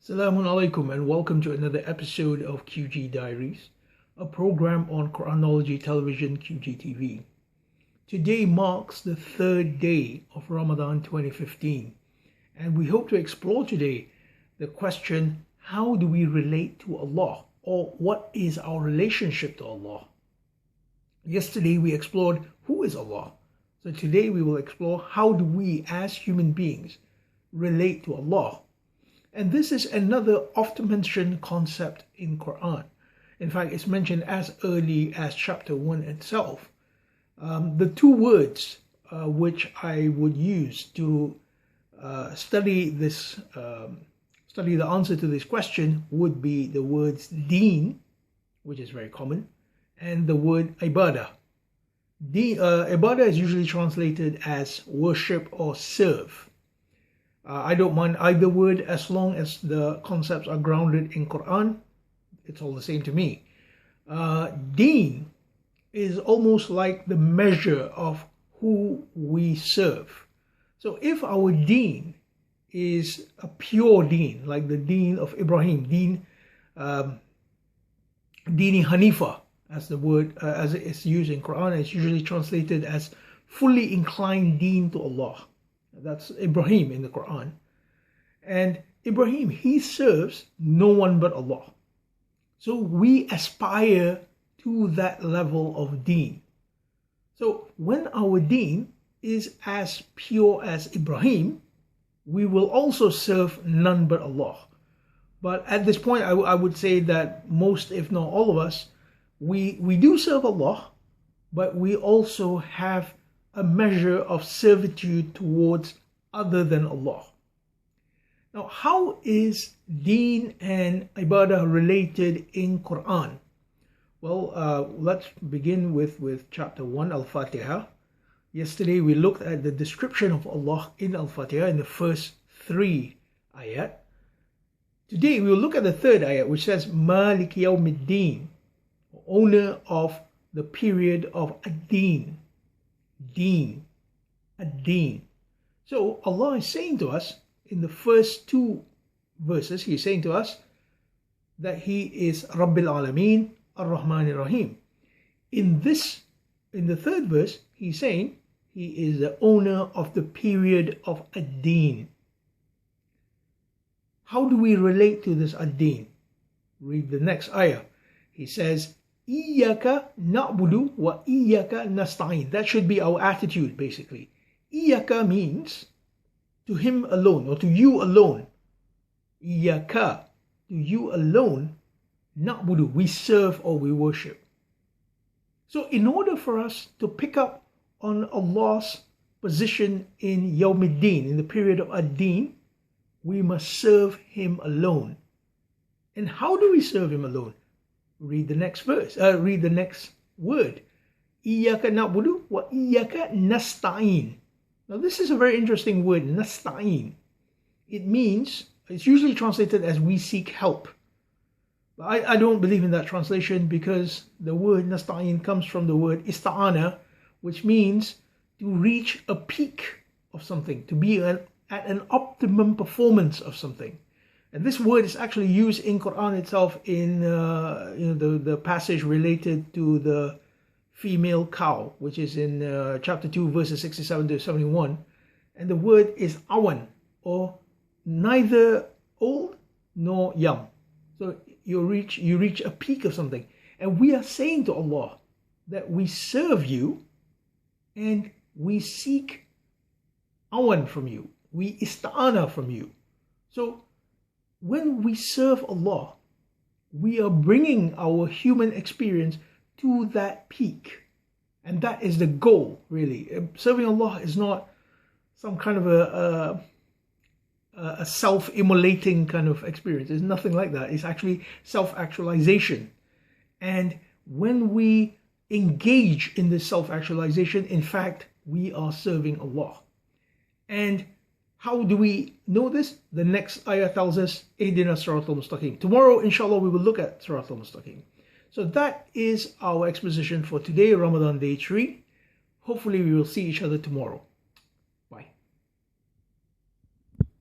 Assalamu alaikum and welcome to another episode of QG Diaries, a program on Quranology Television QGTV. Today marks the third day of Ramadan 2015, and we hope to explore today the question, how do we relate to Allah, or what is our relationship to Allah? Yesterday we explored who is Allah, so today we will explore how do we as human beings relate to Allah. And this is another often mentioned concept in Quran. In fact, it's mentioned as early as chapter 1 itself. The two words which I would use to study the answer to this question would be the words deen, which is very common, and the word ibadah. Ibadah is usually translated as worship or serve. I don't mind either word as long as the concepts are grounded in Quran. It's all the same to me. Deen is almost like the measure of who we serve. So if our deen is a pure deen, like the deen of Ibrahim, Dini Hanifa, as the word as it is used in Quran, it's usually translated as fully inclined deen to Allah. That's Ibrahim in the Quran. And Ibrahim, he serves no one but Allah. So we aspire to that level of deen. So when our deen is as pure as Ibrahim, we will also serve none but Allah. But at this point, I would say that most, if not all of us, we do serve Allah, but we also have a measure of servitude towards other than Allah. Now, how is deen and ibadah related in Quran? Well, let's begin with chapter 1, Al-Fatiha. Yesterday we looked at the description of Allah in Al-Fatiha in the first 3 ayat. Today we will look at the third ayat, which says Malik Yawmiddin, owner of the period of ad-din. Deen, ad-din. So Allah is saying to us in the first 2 verses, He is saying to us that He is Rabbil Alameen, Ar-Rahman Ar-Rahim. In the third verse, He's saying He is the owner of the period of ad-din. How do we relate to this ad-din? Read the next ayah. He says, Iyaka na'budu wa iyaka nasta'in. That should be our attitude, basically. Iyaka means to Him alone, or to you alone. Iyaka, to you alone, na'budu, we serve or we worship. So in order for us to pick up on Allah's position in Yawmiddin, in the period of ad-din, we must serve Him alone. And how do we serve Him alone? Read the next verse. Read the next word. Iyaka na'budu wa iyaka nasta'in. Now this is a very interesting word, nasta'in. It means, it's usually translated as we seek help. But I don't believe in that translation, because the word nasta'in comes from the word ista'ana, which means to reach a peak of something, to be at an optimum performance of something. And this word is actually used in Quran itself in the passage related to the female cow, which is in chapter 2 verses 67 to 71. And the word is awan, or neither old nor young. So you reach a peak of something. And we are saying to Allah that we serve you and we seek awan from you. We ista'ana from you. So when we serve Allah, we are bringing our human experience to that peak. And that is the goal, really. Serving Allah is not some kind of a self-immolating kind of experience. It's nothing like that. It's actually self-actualization. And when we engage in this self-actualization, in fact, we are serving Allah. And how do we know this? The next ayah tells us, Ihdina Siratal Mustaqim. Tomorrow, inshallah, we will look at Siratal Mustaqim. So that is our exposition for today, Ramadan Day 3. Hopefully we will see each other tomorrow.